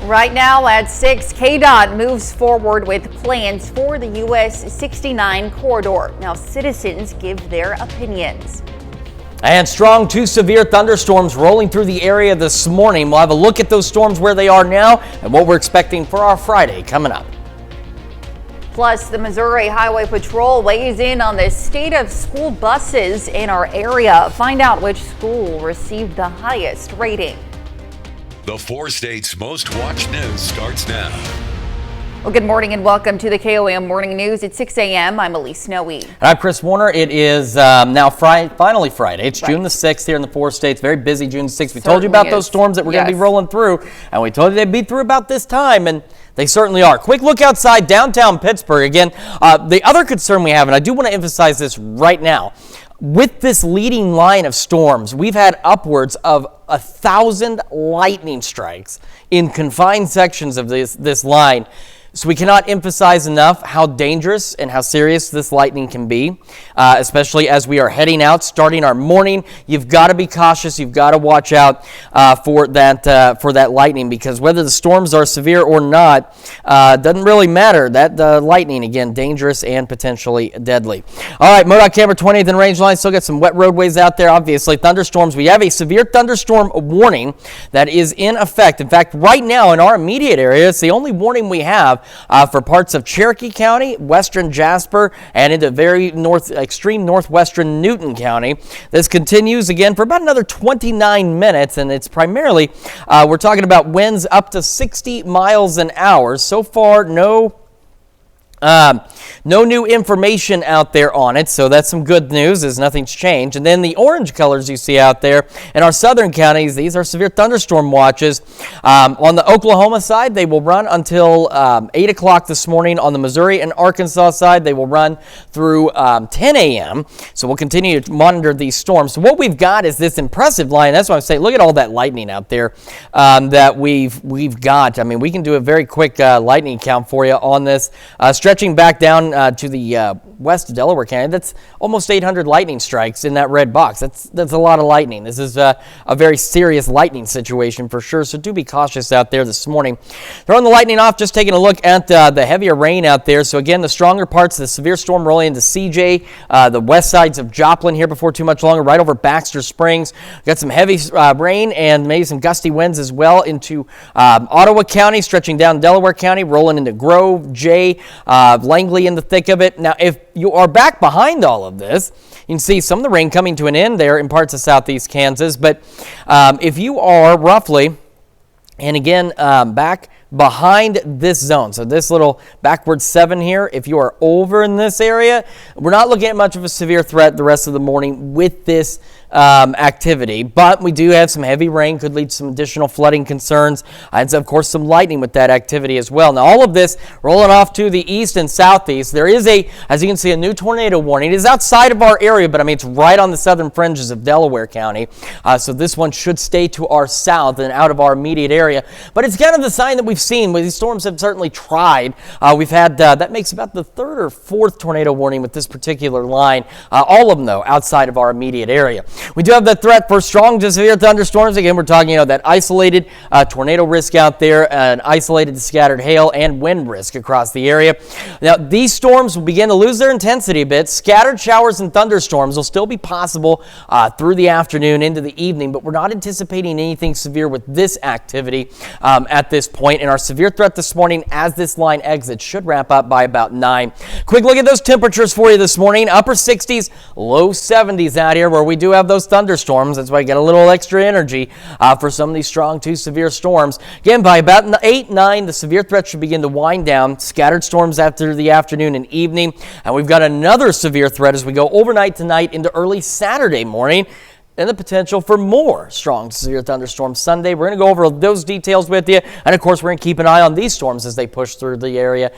Right now at 6, KDOT moves forward with plans for the US 69 corridor. Now citizens give their opinions. And strong to severe thunderstorms rolling through the area this morning. We'll have a look at those storms where they are now and what we're expecting for our Friday coming up. Plus, the Missouri Highway Patrol weighs in on the state of school buses in our area. Find out which school received the highest rating. The 4 states' most watched news starts now. Well, good morning and welcome to the KOAM Morning News at 6 a.m. I'm Elise Snowy. And I'm Chris Warner. It is now finally Friday. It's June the 6th here in the 4 states. Very busy June 6th. We told you about those storms that were going to be rolling through, and we told you they'd be through about this time, and they certainly are. Quick look outside downtown Pittsburgh. Again, the other concern we have, and I do want to emphasize this right now, with this leading line of storms, we've had upwards of 1,000 lightning strikes in confined sections of this line. So we cannot emphasize enough how dangerous and how serious this lightning can be, especially as we are heading out, starting our morning. You've got to be cautious. You've got to watch out for that lightning, because whether the storms are severe or not, doesn't really matter. That lightning, again, dangerous and potentially deadly. All right, MoDOT camera 20th and range line. Still got some wet roadways out there. Obviously, thunderstorms. We have a severe thunderstorm warning that is in effect. In fact, right now in our immediate area, it's the only warning we have for parts of Cherokee County, western Jasper, and into very extreme northwestern Newton County. This continues again for about another 29 minutes, and it's primarily, we're talking about winds up to 60 miles an hour. So far, no new information out there on it, so that's some good news as nothing's changed. And then the orange colors you see out there in our southern counties, these are severe thunderstorm watches. On the Oklahoma side, they will run until 8 o'clock this morning. On the Missouri and Arkansas side, they will run through 10 a.m. So we'll continue to monitor these storms. So what we've got is this impressive line. That's why I'm saying, look at all that lightning out there that we've got. I mean, we can do a very quick lightning count for you on this. Stretching back down to the west of Delaware County, that's almost 800 lightning strikes in that red box. That's a lot of lightning. This is a very serious lightning situation for sure, so do be cautious out there this morning. Throwing the lightning off, just taking a look at the heavier rain out there. So again, the stronger parts of the severe storm rolling into CJ, the west sides of Joplin here before too much longer, right over Baxter Springs. Got some heavy rain and maybe some gusty winds as well into Ottawa County, stretching down Delaware County, rolling into Grove, Jay, Langley in the thick of it. Now, if you are back behind all of this, you can see some of the rain coming to an end there in parts of southeast Kansas. But if you are roughly, and again, back behind this zone, so this little backward 7 here, if you are over in this area, we're not looking at much of a severe threat the rest of the morning with this activity, but we do have some heavy rain, could lead to some additional flooding concerns, and of course some lightning with that activity as well. Now all of this rolling off to the east and southeast. There is as you can see, a new tornado warning. It is outside of our area, but I mean it's right on the southern fringes of Delaware County, so this one should stay to our south and out of our immediate area, but it's kind of the sign that we've seen where these storms have certainly tried. We've had that makes about the 3rd or 4th tornado warning with this particular line, all of them though outside of our immediate area. We do have the threat for strong to severe thunderstorms. Again, we're talking, that isolated tornado risk out there, an isolated scattered hail and wind risk across the area. Now, these storms will begin to lose their intensity a bit. Scattered showers and thunderstorms will still be possible through the afternoon into the evening, but we're not anticipating anything severe with this activity at this point. And our severe threat this morning, as this line exits, should wrap up by about 9. Quick look at those temperatures for you this morning. Upper 60s, low 70s out here where we do have those thunderstorms. That's why you get a little extra energy for some of these strong to severe storms. Again, by about 8, 9, the severe threat should begin to wind down. Scattered storms after the afternoon and evening. And we've got another severe threat as we go overnight tonight into early Saturday morning, and the potential for more strong severe thunderstorms Sunday. We're going to go over those details with you. And of course, we're going to keep an eye on these storms as they push through the area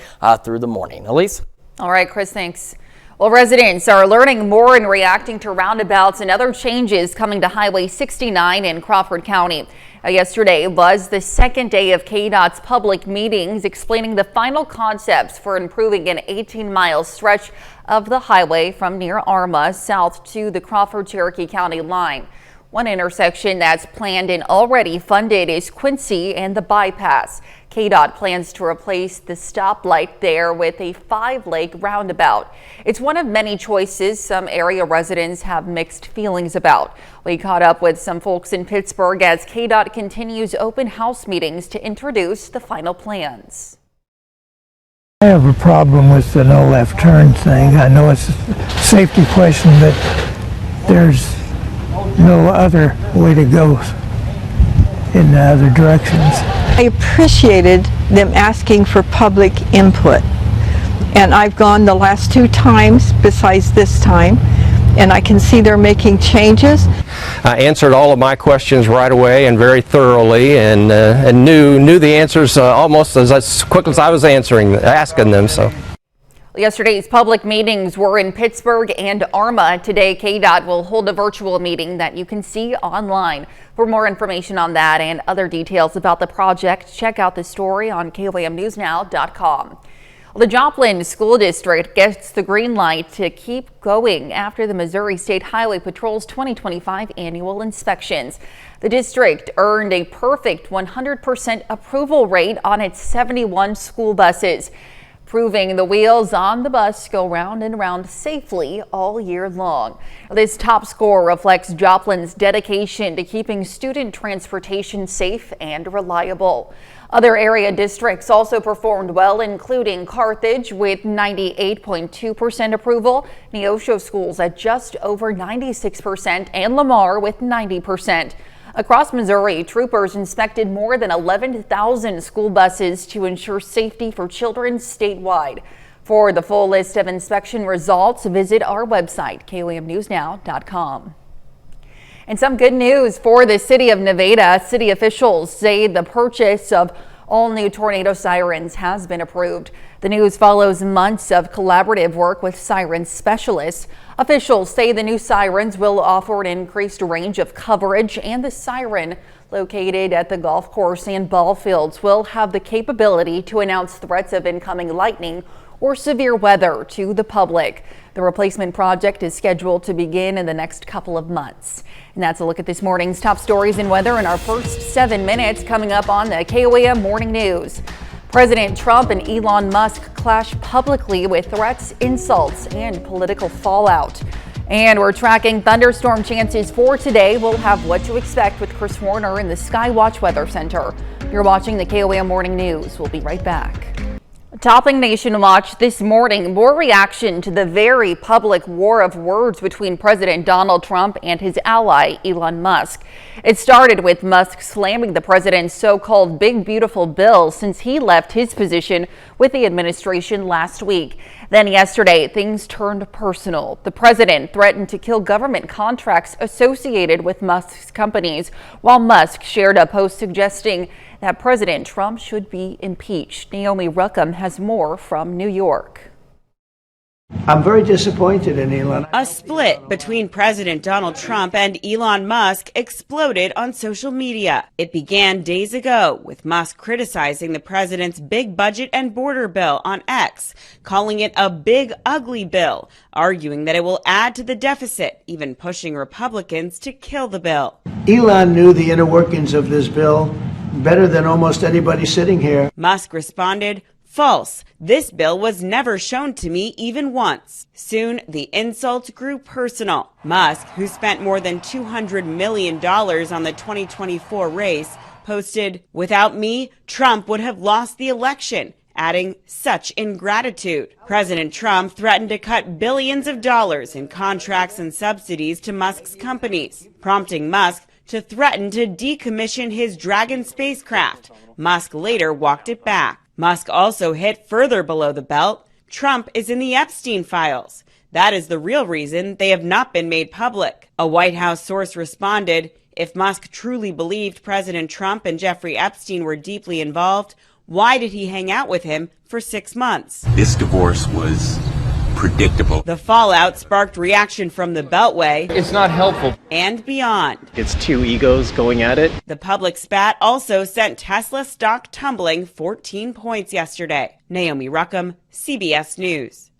through the morning. Elise? All right, Chris, thanks. Well, residents are learning more and reacting to roundabouts and other changes coming to Highway 69 in Crawford County. Yesterday was the second day of KDOT's public meetings explaining the final concepts for improving an 18-mile stretch of the highway from near Arma south to the Crawford-Cherokee County line. One intersection that's planned and already funded is Quincy and the bypass. KDOT plans to replace the stoplight there with a 5-lane roundabout. It's one of many choices some area residents have mixed feelings about. We caught up with some folks in Pittsburgh as KDOT continues open house meetings to introduce the final plans. I have a problem with the no left turn thing. I know it's a safety question, but there's no other way to go in the other directions. I appreciated them asking for public input, and I've gone the last 2 times besides this time, and I can see they're making changes. I answered all of my questions right away and very thoroughly, and knew the answers almost as quick as I was asking them. So. Yesterday's public meetings were in Pittsburgh and Arma. Today, KDOT will hold a virtual meeting that you can see online. For more information on that and other details about the project, check out the story on KOAMNewsNow.com. The Joplin School District gets the green light to keep going after the Missouri State Highway Patrol's 2025 annual inspections. The district earned a perfect 100% approval rate on its 71 school buses, proving the wheels on the bus go round and round safely all year long. This top score reflects Joplin's dedication to keeping student transportation safe and reliable. Other area districts also performed well, including Carthage with 98.2% approval, Neosho schools at just over 96%, and Lamar with 90%. Across Missouri, troopers inspected more than 11,000 school buses to ensure safety for children statewide. For the full list of inspection results, visit our website, KOAMNewsNow.com. And some good news for the city of Nevada. City officials say the purchase of all new tornado sirens has been approved. The news follows months of collaborative work with siren specialists. Officials say the new sirens will offer an increased range of coverage, and the siren located at the golf course and ball fields will have the capability to announce threats of incoming lightning or severe weather to the public. The replacement project is scheduled to begin in the next couple of months. And that's a look at this morning's top stories and weather in our first 7 minutes, coming up on the KOAM Morning News. President Trump and Elon Musk clash publicly with threats, insults, and political fallout. And we're tracking thunderstorm chances for today. We'll have what to expect with Chris Warner in the Skywatch Weather Center. You're watching the KOAM Morning News. We'll be right back. Topping Nation Watch this morning, more reaction to the very public war of words between President Donald Trump and his ally, Elon Musk. It started with Musk slamming the president's so-called big beautiful bill since he left his position with the administration last week. Then yesterday, things turned personal. The president threatened to kill government contracts associated with Musk's companies, while Musk shared a post suggesting that President Trump should be impeached. Naomi Ruckham has more from New York. I'm very disappointed in Elon. A split between President Donald Trump and Elon Musk exploded on social media. It began days ago with Musk criticizing the president's big budget and border bill on X, calling it a big ugly bill, arguing that it will add to the deficit, even pushing Republicans to kill the bill. Elon knew the inner workings of this bill better than almost anybody sitting here. Musk responded, "False. This bill was never shown to me even once." Soon, the insult grew personal. Musk, who spent more than $200 million on the 2024 race, posted, "Without me, Trump would have lost the election," adding, "Such ingratitude." President Trump threatened to cut billions of dollars in contracts and subsidies to Musk's companies, prompting Musk to threaten to decommission his Dragon spacecraft. Musk later walked it back. Musk also hit further below the belt. Trump is in the Epstein files. That is the real reason they have not been made public. A White House source responded, if Musk truly believed President Trump and Jeffrey Epstein were deeply involved, why did he hang out with him for 6 months? This divorce was predictable. The fallout sparked reaction from the Beltway. It's not helpful. And beyond. It's two egos going at it. The public spat also sent Tesla stock tumbling 14 points yesterday. Naomi Ruckham, CBS News.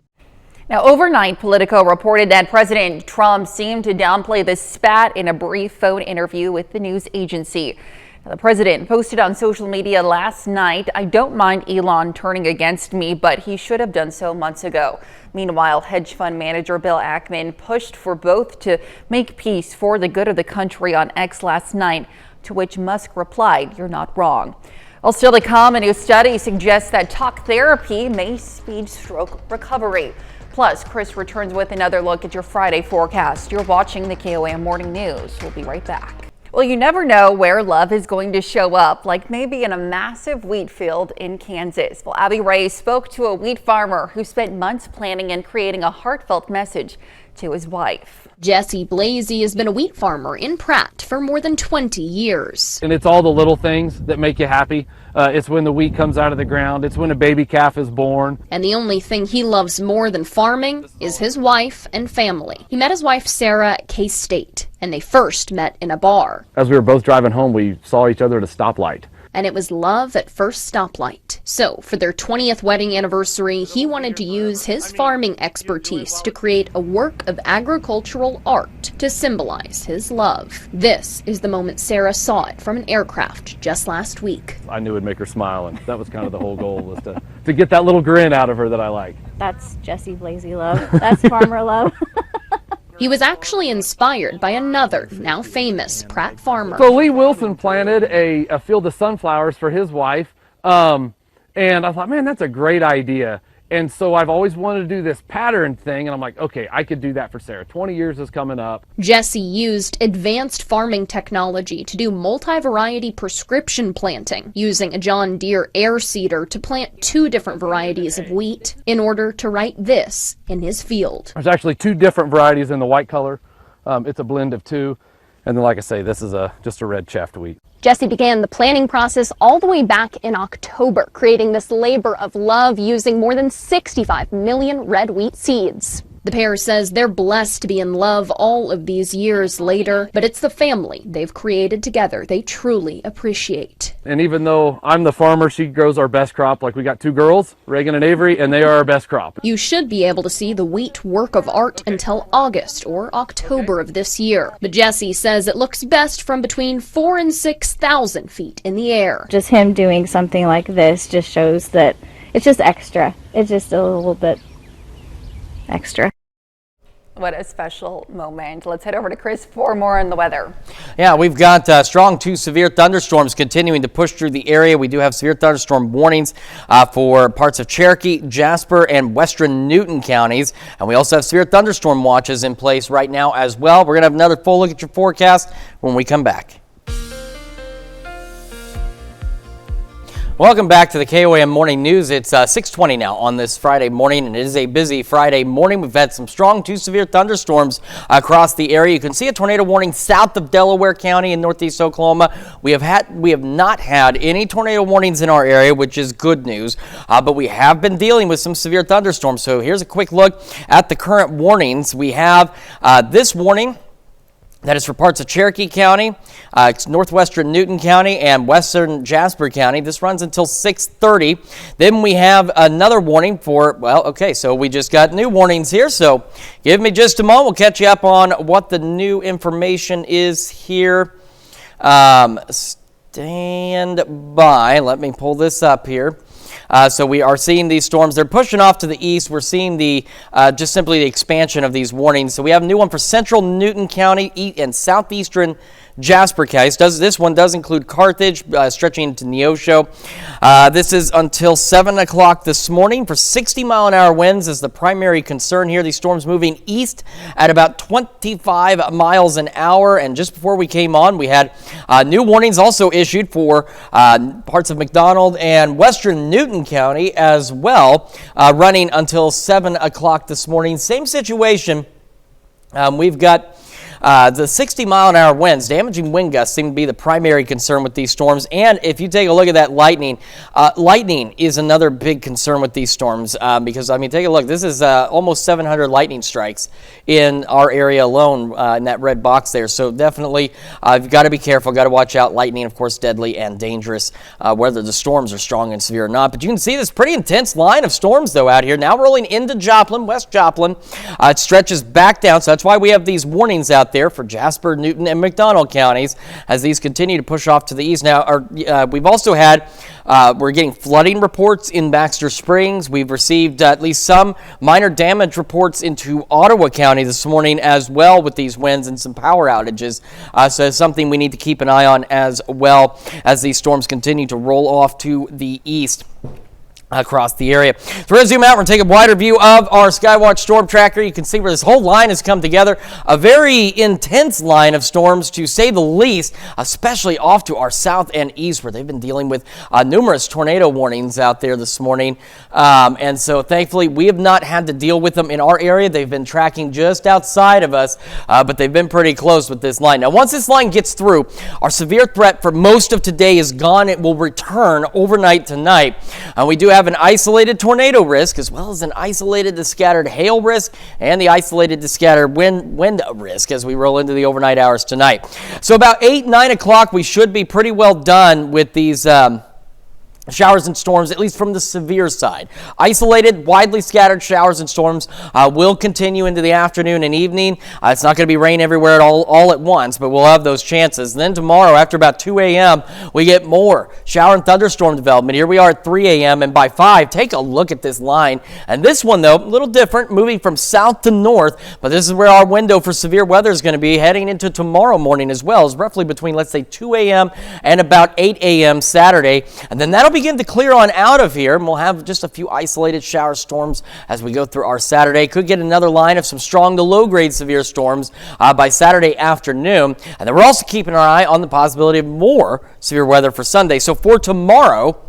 Now, overnight, Politico reported that President Trump seemed to downplay the spat in a brief phone interview with the news agency. Now, the president posted on social media last night, "I don't mind Elon turning against me, but he should have done so months ago." Meanwhile, hedge fund manager Bill Ackman pushed for both to make peace for the good of the country on X last night, to which Musk replied, "You're not wrong." Well, still to come, a new study suggests that talk therapy may speed stroke recovery. Plus, Chris returns with another look at your Friday forecast. You're watching the KOAM Morning News. We'll be right back. Well, you never know where love is going to show up, like maybe in a massive wheat field in Kansas. Well, Abby Ray spoke to a wheat farmer who spent months planning and creating a heartfelt message to his wife. Jesse Blasey has been a wheat farmer in Pratt for more than 20 years. And it's all the little things that make you happy. It's when the wheat comes out of the ground. It's when a baby calf is born. And the only thing he loves more than farming is his wife and family. He met his wife Sarah at K-State, and they first met in a bar. As we were both driving home, we saw each other at a stoplight. And it was love at first stoplight. So, for their 20th wedding anniversary, he wanted to use his farming expertise to create a work of agricultural art to symbolize his love. This is the moment Sarah saw it from an aircraft just last week. I knew it would make her smile, and that was kind of the whole goal, was to get that little grin out of her that I like. That's Jesse Blasey love. That's farmer love. He was actually inspired by another, now famous, Pratt farmer. So Lee Wilson planted a field of sunflowers for his wife, and I thought, man, that's a great idea. And so I've always wanted to do this pattern thing, and I'm like, okay, I could do that for Sarah. 20 years is coming up. Jesse used advanced farming technology to do multi-variety prescription planting, using a John Deere air seeder to plant 2 different varieties of wheat in order to write this in his field. There's actually 2 different varieties in the white color. It's a blend of 2. And then, like I say, this is just a red chaffed wheat. Jesse began the planning process all the way back in October, creating this labor of love using more than 65 million red wheat seeds. The pair says they're blessed to be in love all of these years later, but it's the family they've created together they truly appreciate. And even though I'm the farmer, she grows our best crop. Like, we got 2 girls, Reagan and Avery, and they are our best crop. You should be able to see the wheat work of art until August or October of this year. But Jesse says it looks best from between 4,000 and 6,000 feet in the air. Just him doing something like this just shows that it's just extra. It's just a little bit extra. What a special moment. Let's head over to Chris for more on the weather. Yeah, we've got strong to severe thunderstorms continuing to push through the area. We do have severe thunderstorm warnings for parts of Cherokee, Jasper, and western Newton counties. And we also have severe thunderstorm watches in place right now as well. We're going to have another full look at your forecast when we come back. Welcome back to the KOAM Morning News. It's 6:20 now on this Friday morning, and it is a busy Friday morning. We've had some strong to severe thunderstorms across the area. You can see a tornado warning south of Delaware County in northeast Oklahoma. We have not had any tornado warnings in our area, which is good news, but we have been dealing with some severe thunderstorms. So here's a quick look at the current warnings. We have this warning that is for parts of Cherokee County, northwestern Newton County, and western Jasper County. This runs until 6:30. Then we have another warning for, well, okay, so we just got new warnings here. So give me just a moment. We'll catch you up on what the new information is here. Stand by. Let me pull this up here. So we are seeing these storms. They're pushing off to the east. We're seeing the just simply the expansion of these warnings. So we have a new one for central Newton County and southeastern Jasper County. This one does include Carthage, stretching into Neosho. This is until 7 o'clock this morning for 60-mile-an-hour winds is the primary concern here. These storms moving east at about 25 miles an hour. And just before we came on, we had new warnings also issued for parts of McDonald and western Newton County as well, running until 7 o'clock this morning. Same situation. We've got The 60-mile-an-hour winds, damaging wind gusts seem to be the primary concern with these storms. And if you take a look at that lightning, lightning is another big concern with these storms because, I mean, take a look. This is almost 700 lightning strikes in our area alone in that red box there. So definitely you've got to be careful, got to watch out. Lightning, of course, deadly and dangerous, whether the storms are strong and severe or not. But you can see this pretty intense line of storms, though, out here. Now rolling into Joplin, West Joplin. It stretches back down, so that's why we have these warnings out there for Jasper, Newton, and McDonald counties as these continue to push off to the east. Now, we've also had, we're getting flooding reports in Baxter Springs. We've received at least some minor damage reports into Ottawa County this morning as well with these winds and some power outages. So it's something we need to keep an eye on as well as these storms continue to roll off to the east across the area. So we're going to zoom out. We're going to take a wider view of our Skywatch Storm Tracker. You can see where this whole line has come together. A very intense line of storms, to say the least, especially off to our south and east, where they've been dealing with numerous tornado warnings out there this morning. And so thankfully, we have not had to deal with them in our area. They've been tracking just outside of us, but they've been pretty close with this line. Now, once this line gets through, our severe threat for most of today is gone. It will return overnight tonight. We do have an isolated tornado risk, as well as an isolated to scattered hail risk and the isolated to scattered wind risk as we roll into the overnight hours tonight. So about 8, 9 o'clock, we should be pretty well done with these showers and storms, at least from the severe side. Isolated, widely scattered showers and storms will continue into the afternoon and evening. It's not going to be rain everywhere at all at once, but we'll have those chances. And then tomorrow, after about 2 a.m., we get more shower and thunderstorm development. Here we are at 3 a.m., and by 5, take a look at this line. And this one, though, a little different, moving from south to north, but this is where our window for severe weather is going to be heading into tomorrow morning as well, is roughly between, let's say, 2 a.m. and about 8 a.m. Saturday. And then that'll begin to clear on out of here, and we'll have just a few isolated shower storms as we go through our Saturday. Could get another line of some strong to low-grade severe storms by Saturday afternoon. And then we're also keeping our eye on the possibility of more severe weather for Sunday. So for tomorrow,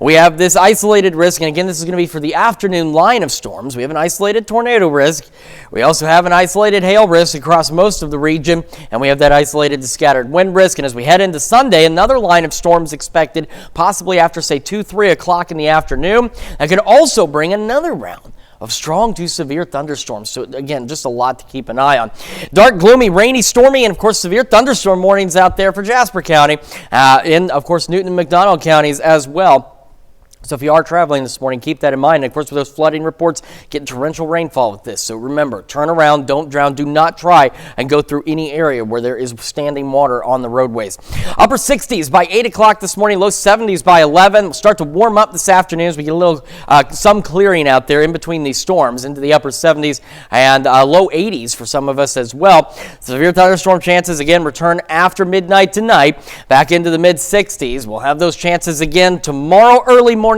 we have this isolated risk, and again, this is going to be for the afternoon line of storms. We have an isolated tornado risk. We also have an isolated hail risk across most of the region, and we have that isolated to scattered wind risk. And as we head into Sunday, another line of storms expected, possibly after, say, 2, 3 o'clock in the afternoon. That could also bring another round of strong to severe thunderstorms. So again, just a lot to keep an eye on. Dark, gloomy, rainy, stormy, and of course severe thunderstorm warnings out there for Jasper County, in of course Newton and McDonald counties as well. So if you are traveling this morning, keep that in mind. And of course, with those flooding reports, getting torrential rainfall with this. So remember, turn around, don't drown, do not try and go through any area where there is standing water on the roadways. Upper 60s by 8 o'clock this morning, low 70s by 11. We'll start to warm up this afternoon as we get a little, some clearing out there in between these storms into the upper 70s and low 80s for some of us as well. Severe thunderstorm chances again return after midnight tonight, back into the mid 60s. We'll have those chances again tomorrow early morning,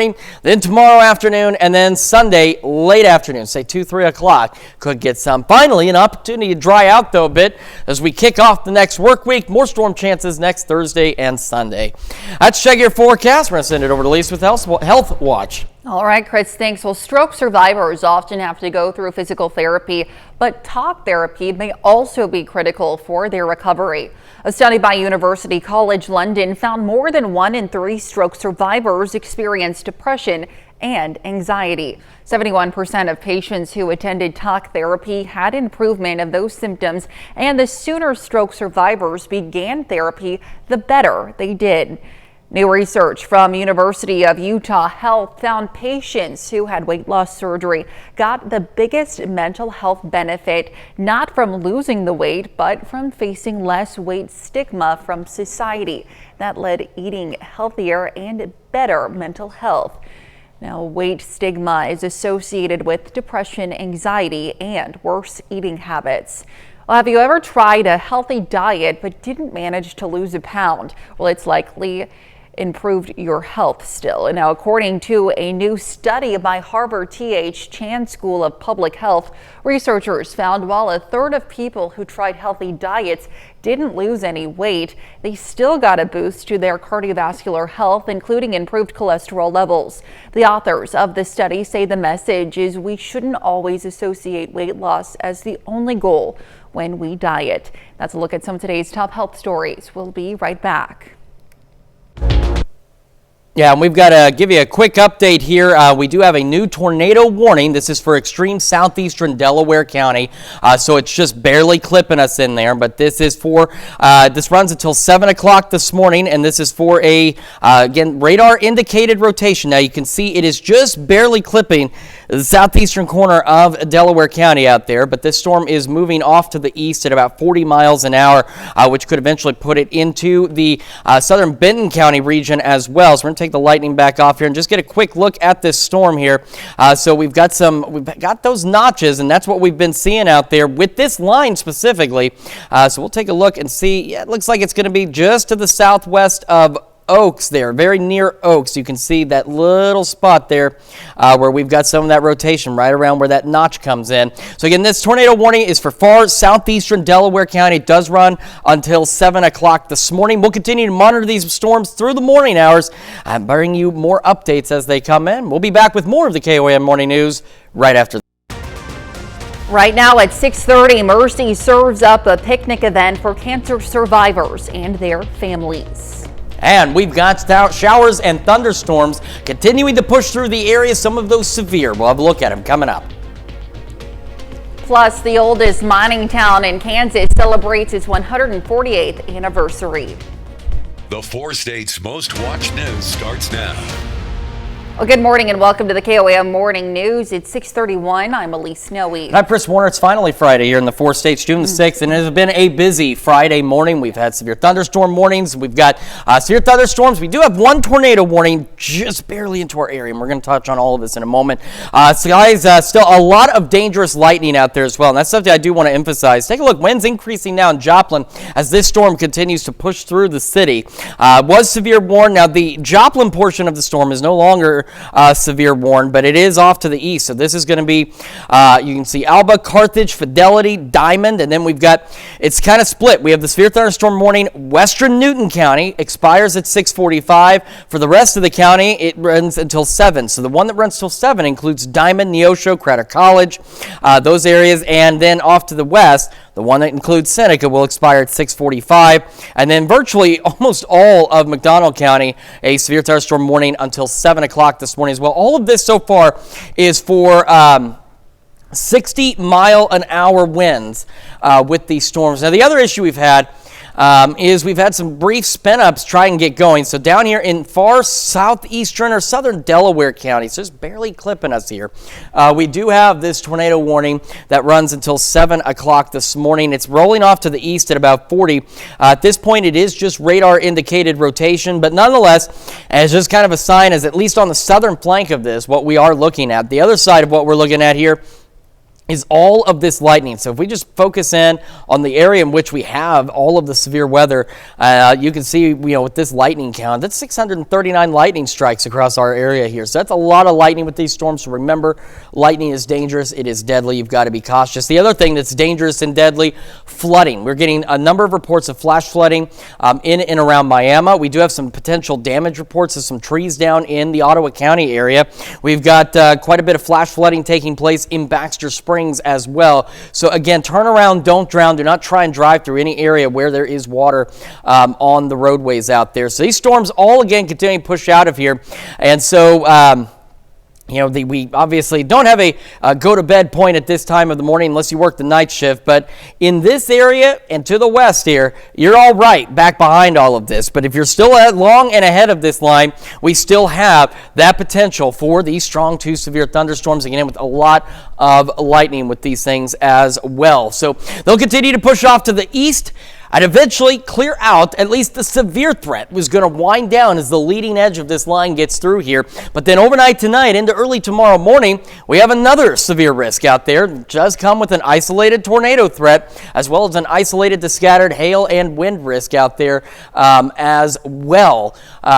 then tomorrow afternoon, and then Sunday late afternoon, say 2, 3 o'clock, could get some. Finally, an opportunity to dry out, though, a bit as we kick off the next work week. More storm chances next Thursday and Sunday. That's Check Your Forecast. We're going to send it over to Lisa with Health Watch. All right, Chris, thanks. Well, stroke survivors often have to go through physical therapy, but talk therapy may also be critical for their recovery. A study by University College London found more than 1 in 3 stroke survivors experience depression and anxiety. 71% of patients who attended talk therapy had improvement of those symptoms, and the sooner stroke survivors began therapy, the better they did. New research from University of Utah Health found patients who had weight loss surgery got the biggest mental health benefit, not from losing the weight, but from facing less weight stigma from society. That led eating healthier and better mental health. Now, weight stigma is associated with depression, anxiety, and worse eating habits. Well, have you ever tried a healthy diet but didn't manage to lose a pound? Well, it's likely improved your health still. And now, according to a new study by Harvard T.H. Chan School of Public Health, researchers found while a third of people who tried healthy diets didn't lose any weight, they still got a boost to their cardiovascular health, including improved cholesterol levels. The authors of the study say the message is we shouldn't always associate weight loss as the only goal. when we diet. That's a look at some of today's top health stories. We'll be right back. Yeah, and we've got to give you a quick update here. We do have a new tornado warning. This is for extreme southeastern Delaware County, so it's just barely clipping us in there. But this is for, this runs until 7 o'clock this morning, and this is for a, again, radar indicated rotation. Now you can see it is just barely clipping the southeastern corner of Delaware County out there, but this storm is moving off to the east at about 40 miles an hour, which could eventually put it into the southern Benton County region as well. So we're going to take the lightning back off here and just get a quick look at this storm here. So we've got those notches, and that's what we've been seeing out there with this line specifically. So we'll take a look and see. Yeah, it looks like it's going to be just to the southwest of Oaks there, very near Oaks. You can see that little spot there where we've got some of that rotation right around where that notch comes in. So again, this tornado warning is for far southeastern Delaware County. It does run until 7 o'clock this morning. We'll continue to monitor these storms through the morning hours and bring you more updates as they come in. We'll be back with more of the KOAM Morning News right after this. Right now at 6:30, Mercy serves up a picnic event for cancer survivors and their families. And we've got showers and thunderstorms continuing to push through the area, some of those severe. We'll have a look at them coming up. Plus, the oldest mining town in Kansas celebrates its 148th anniversary. The 4 states' most watched news starts now. Well, good morning and welcome to the KOAM Morning News. It's 6:31. I'm Elise Snowy. And I'm Chris Warner. It's finally Friday here in the 4 states, June the 6th, and it has been a busy Friday morning. We've had severe thunderstorm warnings. We've got severe thunderstorms. We do have one tornado warning just barely into our area, and we're going to touch on all of this in a moment. So guys, still a lot of dangerous lightning out there as well, and that's something I do want to emphasize. Take a look. Winds increasing now in Joplin as this storm continues to push through the city. Was severe warned. Now, the Joplin portion of the storm is no longer severe warned, but it is off to the east. So this is going to be, you can see Alba, Carthage, Fidelity, Diamond, and then we've got, it's kind of split. We have the severe thunderstorm warning. Western Newton County expires at 6:45. For the rest of the county, it runs until 7. So the one that runs till 7 includes Diamond, Neosho, Crater College, those areas, and then off to the west, the one that includes Seneca will expire at 6:45, and then virtually almost all of McDonald County, a severe thunderstorm warning until 7 o'clock this morning as well. All of this so far is for 60-mile-an-hour winds with these storms. Now, the other issue we've had is we've had some brief spin-ups try and get going. So down here in far southeastern or southern Delaware County, so just barely clipping us here, we do have this tornado warning that runs until 7 o'clock this morning. It's rolling off to the east at about 40. At this point, it is just radar indicated rotation, but nonetheless, it's just kind of a sign as at least on the southern flank of this, what we are looking at. The other side of what we're looking at here is all of this lightning. So if we just focus in on the area in which we have all of the severe weather, you can see, with this lightning count, that's 639 lightning strikes across our area here. So that's a lot of lightning with these storms. So remember, lightning is dangerous. It is deadly. You've got to be cautious. The other thing that's dangerous and deadly, flooding. We're getting a number of reports of flash flooding in and around Miami. We do have some potential damage reports of some trees down in the Ottawa County area. We've got quite a bit of flash flooding taking place in Baxter Springs as well. So again, turn around, don't drown. Do not try and drive through any area where there is water on the roadways out there. So these storms all again continue to push out of here. And so we obviously don't have a go-to-bed point at this time of the morning unless you work the night shift. But in this area and to the west here, you're all right back behind all of this. But if you're still long and ahead of this line, we still have that potential for these strong to severe thunderstorms, again, with a lot of lightning with these things as well. So they'll continue to push off to the east and eventually clear out. At least the severe threat was going to wind down as the leading edge of this line gets through here. But then overnight tonight into early tomorrow morning, we have another severe risk out there. It does come with an isolated tornado threat, as well as an isolated to scattered hail and wind risk out there as well.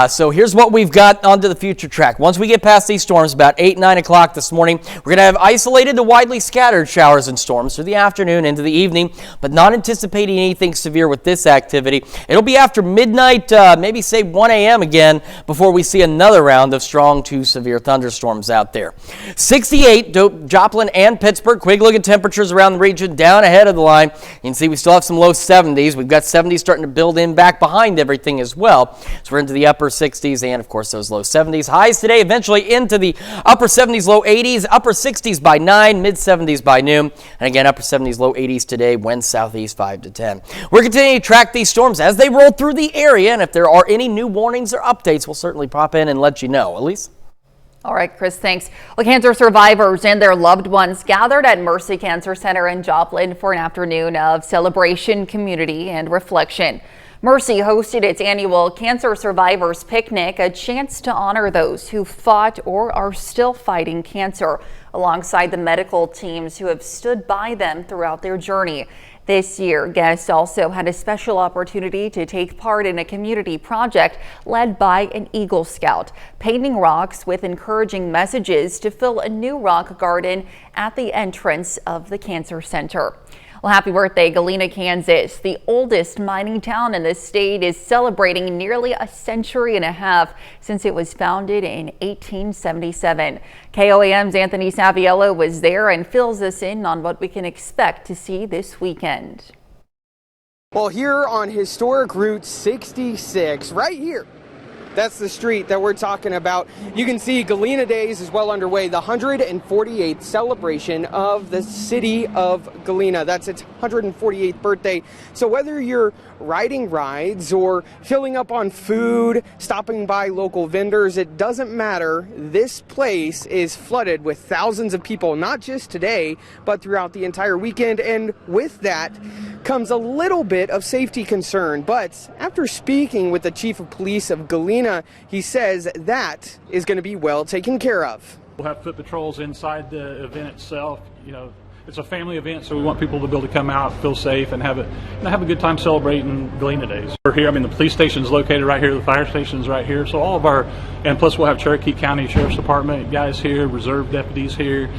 So here's what we've got onto the future track. Once we get past these storms, about 8, 9 o'clock this morning, we're going to have isolated to widely scattered showers and storms through the afternoon into the evening, but not anticipating anything severe severe with this activity. It'll be after midnight, maybe say 1 a.m. again, before we see another round of strong to severe thunderstorms out there. 68, Joplin and Pittsburgh. Quick look at temperatures around the region, down ahead of the line. You can see we still have some low 70s. We've got 70s starting to build in back behind everything as well. So we're into the upper 60s and, of course, those low 70s. Highs today eventually into the upper 70s, low 80s, upper 60s by 9, mid 70s by noon. And again, upper 70s, low 80s today, winds southeast 5 to 10. We're continuing to track these storms as they roll through the area, and if there are any new warnings or updates, we'll certainly pop in and let you know. Elise? All right, Chris, thanks. Well, cancer survivors and their loved ones gathered at Mercy Cancer Center in Joplin for an afternoon of celebration, community, and reflection. Mercy hosted its annual Cancer Survivors Picnic, a chance to honor those who fought or are still fighting cancer, alongside the medical teams who have stood by them throughout their journey. This year, guests also had a special opportunity to take part in a community project led by an Eagle Scout, painting rocks with encouraging messages to fill a new rock garden at the entrance of the Cancer Center. Well, happy birthday, Galena, Kansas. The oldest mining town in the state is celebrating nearly a century and a half since it was founded in 1877. KOAM's Anthony Saviello was there and fills us in on what we can expect to see this weekend. Well, here on historic Route 66, right here, that's the street that we're talking about. You can see Galena Days is well underway, the 148th celebration of the city of Galena. That's its 148th birthday. So whether you're riding rides or filling up on food, stopping by local vendors, it doesn't matter. This place is flooded with thousands of people, not just today, but throughout the entire weekend. And with that comes a little bit of safety concern. But after speaking with the chief of police of Galena, he says that is going to be well taken care of. We'll have foot patrols inside the event itself. You know, it's a family event, so we want people to be able to come out, feel safe, and have a good time celebrating Galena Days. We're here. I mean, the police station is located right here. The fire station is right here. So all of our, and plus we'll have Cherokee County Sheriff's Department guys here, reserve deputies here.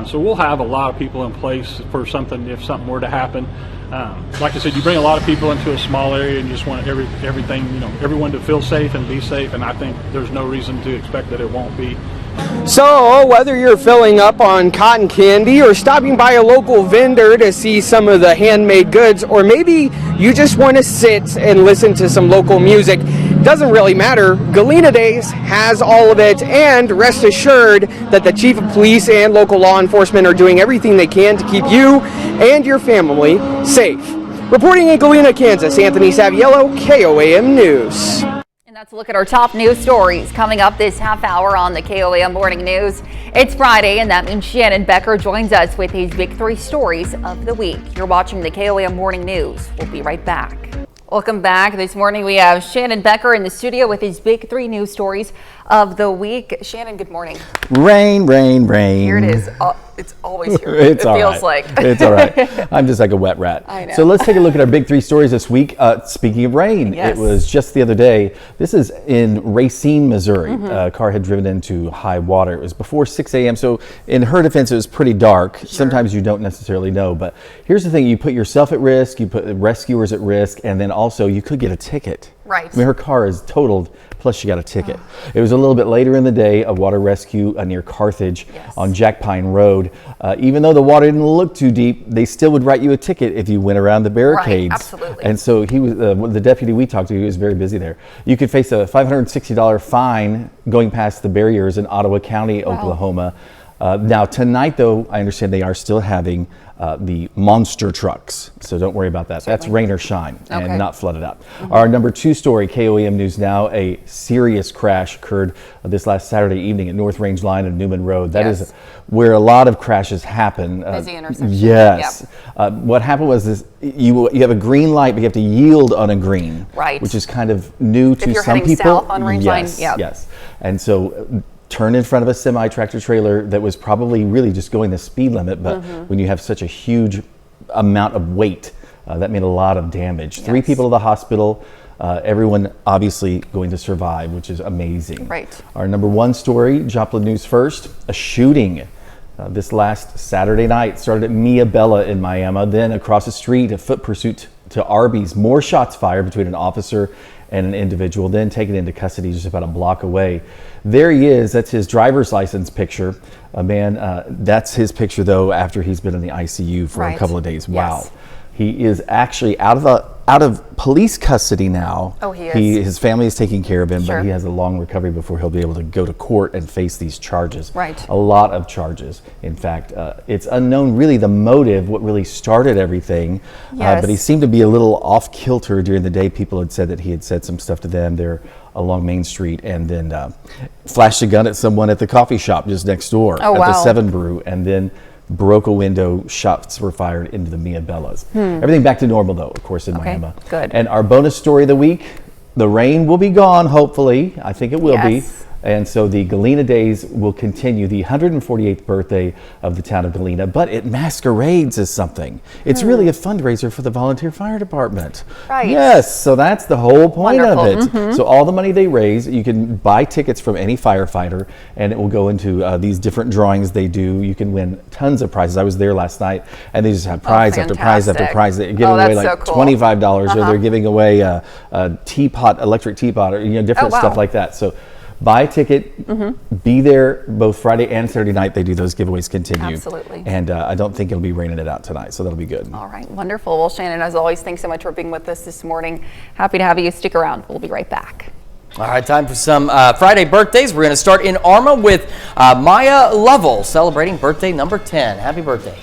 So we'll have a lot of people in place for something if something were to happen. Like I said, you bring a lot of people into a small area and you just want everything, you know, everyone to feel safe and be safe. And I think there's no reason to expect that it won't be. So whether you're filling up on cotton candy or stopping by a local vendor to see some of the handmade goods, or maybe you just want to sit and listen to some local music, doesn't really matter. Galena Days has all of it, and rest assured that the chief of police and local law enforcement are doing everything they can to keep you and your family safe. Reporting in Galena, Kansas, Anthony Saviello, KOAM News. That's a look at our top news stories coming up this half hour on the KOAM Morning News. It's Friday, and that means Shannon Becker joins us with his big 3 stories of the week. You're watching the KOAM Morning News. We'll be right back. Welcome back. This morning we have Shannon Becker in the studio with his big 3 news stories of the week. Shannon, good morning. Rain, rain, rain. Here it is. It's always here. It feels like. It's all right. I'm just like a wet rat. I know. So let's take a look at our big 3 stories this week. Speaking of rain, yes. It was just the other day. This is in Racine, Missouri. A car had driven into high water. It was before 6 a.m. So in her defense, it was pretty dark. Sure. Sometimes you don't necessarily know. But here's the thing. You put yourself at risk. You put rescuers at risk. And then also you could get a ticket. Right. I mean, her car is totaled, plus she got a ticket. It was a little bit later in the day, a water rescue near Carthage on Jack Pine Road. Even though the water didn't look too deep, they still would write you a ticket if you went around the barricades. Right, absolutely. And so he was the deputy we talked to. He was very busy there. You could face a $560 fine going past the barriers in Ottawa County, Oklahoma. Now tonight, though, I understand they are still having the monster trucks. So don't worry about that. Certainly. That's rain or shine and not flooded out. Our number 2 story, KOAM News Now, a serious crash occurred this last Saturday evening at North Range Line of Newman Road. That is where a lot of crashes happen. Busy intersection. Yes. Yep. What happened was this, you have a green light, but you have to yield on a green. Right. Which is kind of new to some people. If you're heading south on Range Line, Yes. And so turn in front of a semi-tractor trailer that was probably really just going the speed limit, but when you have such a huge amount of weight, that made a lot of damage. 3 people to the hospital, everyone obviously going to survive, which is amazing. Right. Our number 1 story, Joplin News First, a shooting This last Saturday night started at Mia Bella in Miami, then across the street, a foot pursuit to Arby's. More shots fired between an officer and an individual, then taken into custody just about a block away. There he is. That's his driver's license picture. A man, that's his picture though after he's been in the ICU for a couple of days. Wow. Yes. He is actually out of police custody now. Oh, he is. His family is taking care of him, Sure. but he has a long recovery before he'll be able to go to court and face these charges. Right. A lot of charges. In fact, it's unknown really the motive, what really started everything. Yes. But he seemed to be a little off kilter during the day. People had said that he had said some stuff to them there along Main Street, and then flashed a gun at someone at the coffee shop just next door Oh, at wow. the 7 Brew, and then broke a window. Shots were fired into the Mia Bellas. Everything back to normal though, of course, in Okay, Miami. good. And our bonus story of the week, the rain will be gone, hopefully. I think it will Yes. be. And so the Galena Days will continue, the 148th birthday of the town of Galena, but it masquerades as something. It's really a fundraiser for the volunteer fire department. Right. Yes, so that's the whole point of Wonderful. it. So all the money they raise, you can buy tickets from any firefighter, and it will go into these different drawings they do. You can win tons of prizes. I was there last night, and they just have prize after prize after fantastic. prize. They're giving away that's like so cool. $25, or they're giving away a teapot, electric teapot, or different wow. stuff like that. So buy a ticket, be there both Friday and Saturday night. They do those giveaways continue. Absolutely. And I don't think it'll be raining it out tonight, so that'll be good. All right, wonderful. Well, Shannon, as always, thanks so much for being with us this morning. Happy to have you stick around. We'll be right back. All right, time for some Friday birthdays. We're going to start in Arma with Maya Lovell, celebrating birthday number 10. Happy birthday.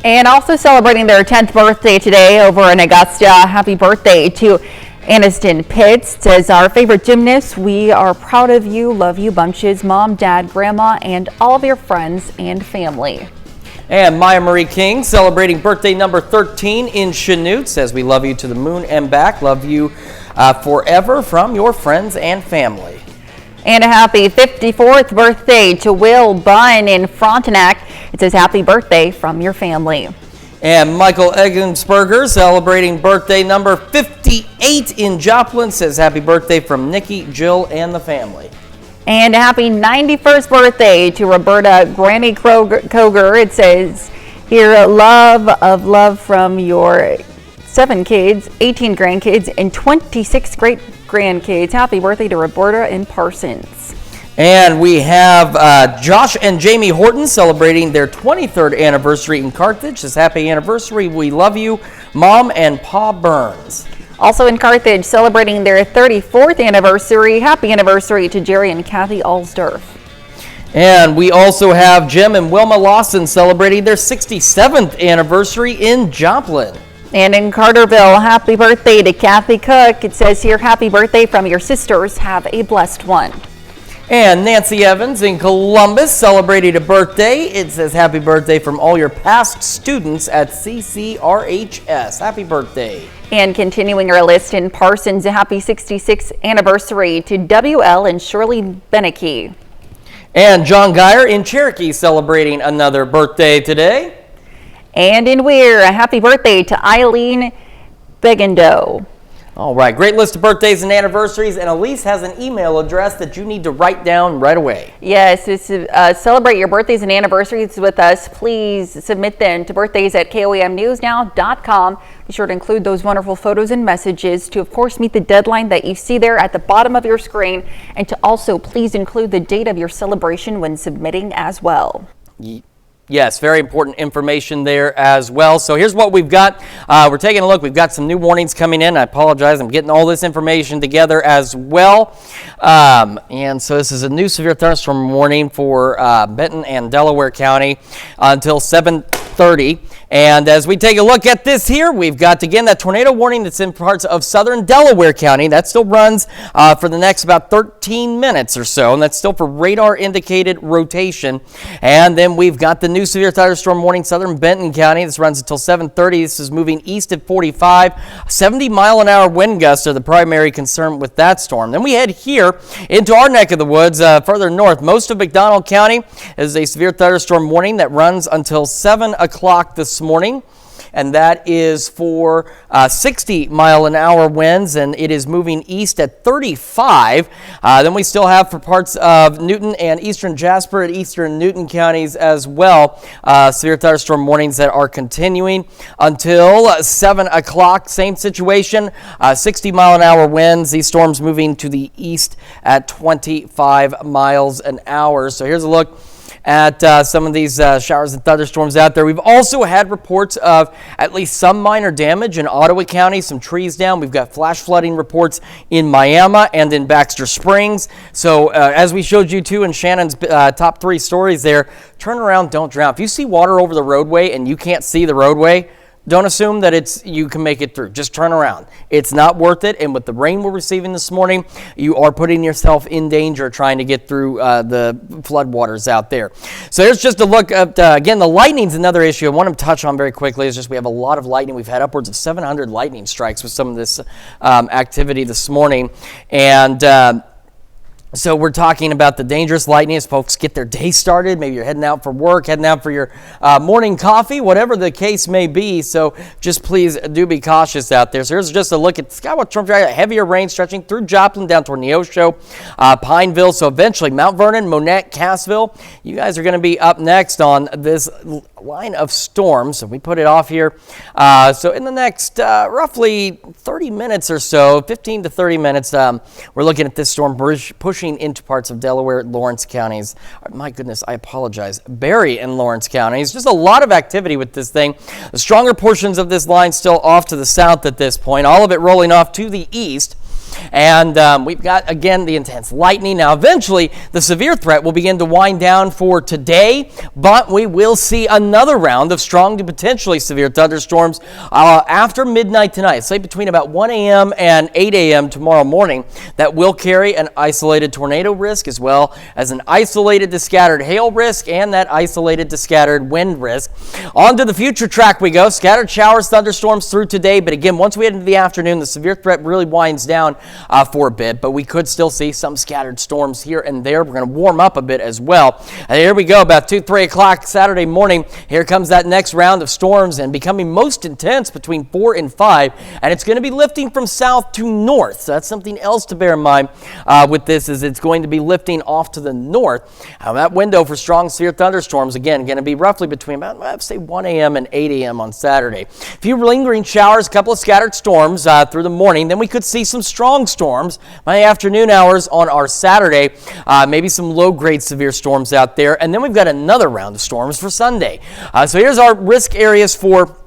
And also celebrating their 10th birthday today over in Augusta. Happy birthday to Aniston Pitts. Says, our favorite gymnast, we are proud of you, love you bunches, mom, dad, grandma, and all of your friends and family. And Maya Marie King, celebrating birthday number 13 in Chanute, says, we love you to the moon and back. Love you forever from your friends and family. And a happy 54th birthday to Will Bunn in Frontenac. It says, happy birthday from your family. And Michael Eggensberger, celebrating birthday number 58 in Joplin, says, happy birthday from Nikki, Jill, and the family. And a happy 91st birthday to Roberta Granny Koger. It says here, love from your 7 kids, 18 grandkids, and 26 great grandkids. Happy birthday to Roberta in Parsons. And we have Josh and Jamie Horton celebrating their 23rd anniversary in Carthage. Says, happy anniversary. We love you, Mom and Pa Burns. Also in Carthage, celebrating their 34th anniversary. Happy anniversary to Jerry and Kathy Alsdorf. And we also have Jim and Wilma Lawson celebrating their 67th anniversary in Joplin. And in Carterville, happy birthday to Kathy Cook. It says here, happy birthday from your sisters. Have a blessed one. And Nancy Evans in Columbus celebrating a birthday. It says, happy birthday from all your past students at CCRHS. Happy birthday. And continuing our list in Parsons, a happy 66th anniversary to WL and Shirley Beneke. And John Geyer in Cherokee celebrating another birthday today. And in Weir, a happy birthday to Eileen Begando. All right, great list of birthdays and anniversaries, and Elise has an email address that you need to write down right away. Yes, celebrate your birthdays and anniversaries with us. Please submit them to birthdays@komnewsnow.com. Be sure to include those wonderful photos and messages to, of course, meet the deadline that you see there at the bottom of your screen, and to also please include the date of your celebration when submitting as well. Yes, very important information there as well. So here's what we've got. We're taking a look. We've got some new warnings coming in. I apologize. I'm getting all this information together as well. And so this is a new severe thunderstorm warning for Benton and Delaware County until 7:30. And as we take a look at this here, we've got, again, that tornado warning that's in parts of southern Delaware County. That still runs for the next about 13 minutes or so, and that's still for radar-indicated rotation. And then we've got the new severe thunderstorm warning, southern Benton County. This runs until 7:30. This is moving east at 45. 70-mile-an-hour wind gusts are the primary concern with that storm. Then we head here into our neck of the woods further north. Most of McDonald County is a severe thunderstorm warning that runs until 7 o'clock this morning. and that is for 60-mile-an-hour winds, and it is moving east at 35. Then we still have for parts of Newton and eastern Jasper and eastern Newton counties as well, severe thunderstorm warnings that are continuing until 7 o'clock. Same situation, 60-mile-an-hour winds. These storms moving to the east at 25 miles an hour. So here's a look at some of these showers and thunderstorms out there. We've also had reports of at least some minor damage in Ottawa County, some trees down. We've got flash flooding reports in Miami and in Baxter Springs. So as we showed you too in Shannon's top 3 stories there, turn around, don't drown. If you see water over the roadway and you can't see the roadway, don't assume that you can make it through. Just turn around. It's not worth it. And with the rain we're receiving this morning, you are putting yourself in danger trying to get through the floodwaters out there. So here's just a look at, again, the lightning's another issue I want to touch on very quickly. Is just we have a lot of lightning. We've had upwards of 700 lightning strikes with some of this activity this morning. And so we're talking about the dangerous lightning as folks get their day started. Maybe you're heading out for work, heading out for your morning coffee, whatever the case may be. So just please do be cautious out there. So here's just a look at Skywatch Storm Dragon. Heavier rain stretching through Joplin down toward Neosho, Pineville. So eventually Mount Vernon, Monette, Cassville. You guys are going to be up next on this line of storms. So we put it off here. So in the next roughly 30 minutes or so, 15 to 30 minutes, we're looking at this storm pushing into parts of Delaware, Lawrence counties. My goodness, I apologize. Berry and Lawrence counties. Just a lot of activity with this thing. The stronger portions of this line still off to the south at this point. All of it rolling off to the east. And we've got, again, the intense lightning. Now, eventually, the severe threat will begin to wind down for today, but we will see another round of strong to potentially severe thunderstorms after midnight tonight, say between about 1 a.m. and 8 a.m. tomorrow morning. That will carry an isolated tornado risk as well as an isolated to scattered hail risk and that isolated to scattered wind risk. On to the future track we go. Scattered showers, thunderstorms through today, but again, once we head into the afternoon, the severe threat really winds down for a bit, but we could still see some scattered storms here and there. We're going to warm up a bit as well. And here we go, about 2-3 o'clock Saturday morning. Here comes that next round of storms and becoming most intense between 4 and 5, and it's going to be lifting from south to north. So that's something else to bear in mind with this, is it's going to be lifting off to the north. That window for strong severe thunderstorms, again, going to be roughly between about, say, 1 a.m. and 8 a.m. on Saturday. A few lingering showers, a couple of scattered storms through the morning. Then we could see some strong storms by the afternoon hours on our Saturday. Maybe some low-grade severe storms out there. And then we've got another round of storms for Sunday. So here's our risk areas for,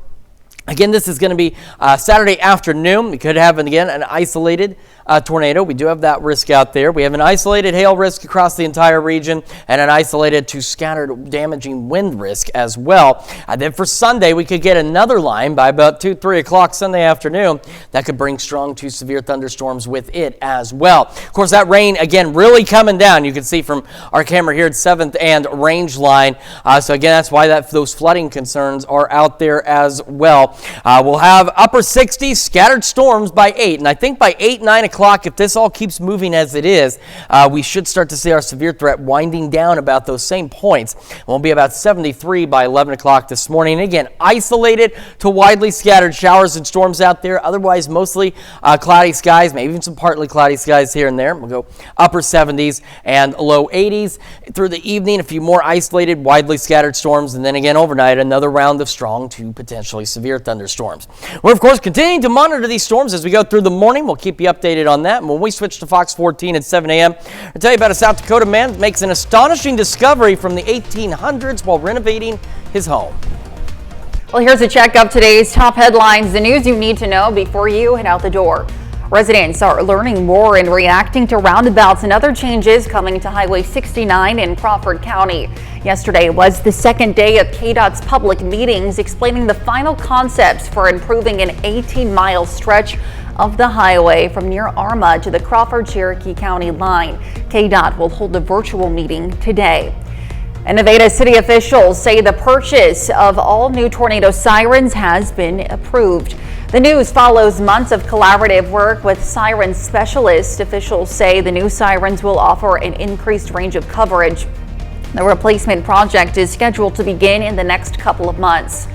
again, this is going to be Saturday afternoon. We could have, again, an isolated tornado. We do have that risk out there. We have an isolated hail risk across the entire region and an isolated to scattered damaging wind risk as well. Then for Sunday, we could get another line by about 2-3 o'clock Sunday afternoon that could bring strong to severe thunderstorms with it as well. Of course, that rain, again, really coming down. You can see from our camera here at 7th and Range Line. So again, that's why those flooding concerns are out there as well. We'll have upper 60s, scattered storms by 8. And I think by 8, 9 o'clock, if this all keeps moving as it is, we should start to see our severe threat winding down about those same points. We'll be about 73 by 11 o'clock this morning. And again, isolated to widely scattered showers and storms out there. Otherwise, mostly cloudy skies, maybe even some partly cloudy skies here and there. We'll go upper 70s and low 80s. Through the evening, a few more isolated, widely scattered storms. And then again, overnight, another round of strong to potentially severe thunderstorms. We're, of course, continuing to monitor these storms as we go through the morning. We'll keep you updated on that. And when we switch to Fox 14 at 7 a.m., I'll tell you about a South Dakota man that makes an astonishing discovery from the 1800s while renovating his home. Well, here's a check of today's top headlines, the news you need to know before you head out the door. Residents are learning more and reacting to roundabouts and other changes coming to Highway 69 in Crawford County. Yesterday was the second day of KDOT's public meetings explaining the final concepts for improving an 18-mile stretch of the highway from near Arma to the Crawford-Cherokee County line. KDOT will hold a virtual meeting today. And Nevada city officials say the purchase of all new tornado sirens has been approved. The news follows months of collaborative work with siren specialists. Officials say the new sirens will offer an increased range of coverage. The replacement project is scheduled to begin in the next couple of months.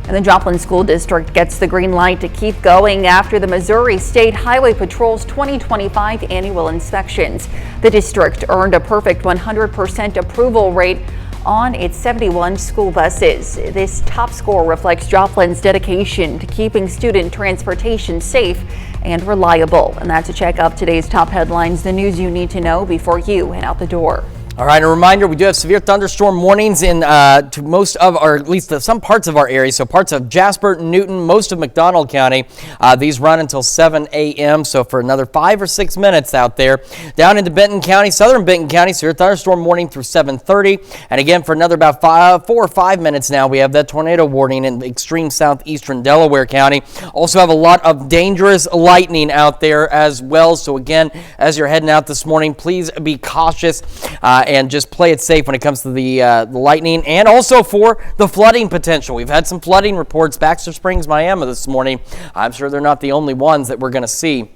And the Joplin School District gets the green light to keep going after the Missouri State Highway Patrol's 2025 annual inspections. The district earned a perfect 100% approval rate on its 71 school buses. This top score reflects Joplin's dedication to keeping student transportation safe and reliable. And that's a check of today's top headlines, the news you need to know before you head out the door. All right, a reminder, we do have severe thunderstorm warnings in to most of our, at least some parts of our area. So parts of Jasper, Newton, most of McDonald County. These run until 7 a.m. So for another 5 or 6 minutes out there. Down into Benton County, southern Benton County, severe thunderstorm warning through 7:30. And again, for another about 4 or 5 minutes now, we have that tornado warning in extreme southeastern Delaware County. Also have a lot of dangerous lightning out there as well. So again, as you're heading out this morning, please be cautious. And just play it safe when it comes to the lightning, and also for the flooding potential. We've had some flooding reports, Baxter Springs, Miami this morning. I'm sure they're not the only ones that we're going to see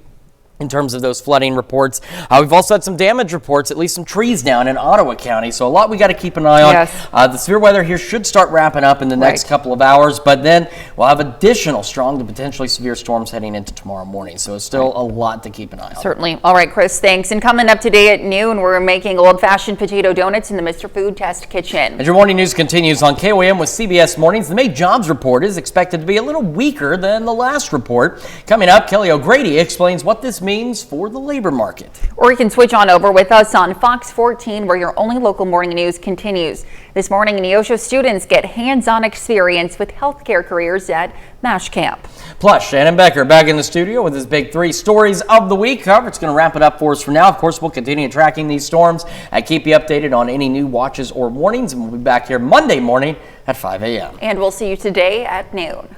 in terms of those flooding reports. We've also had some damage reports, at least some trees down in Ottawa County. So a lot we got to keep an eye on. Yes. The severe weather here should start wrapping up in the next couple of hours, but then we'll have additional strong to potentially severe storms heading into tomorrow morning. So it's still a lot to keep an eye on. Certainly. All right, Chris, thanks. And coming up today at noon, we're making old-fashioned potato donuts in the Mr. Food Test Kitchen. And your morning news continues on KOAM with CBS Mornings. The May jobs report is expected to be a little weaker than the last report. Coming up, Kelly O'Grady explains what this means for the labor market. Or you can switch on over with us on Fox 14, where your only local morning news continues. This morning, Neosho students get hands-on experience with healthcare careers at MASH Camp. Plus, Shannon Becker back in the studio with his big 3 stories of the week. However, it's going to wrap it up for us for now. Of course, we'll continue tracking these storms and keep you updated on any new watches or warnings. And we'll be back here Monday morning at 5 a.m. And we'll see you today at noon.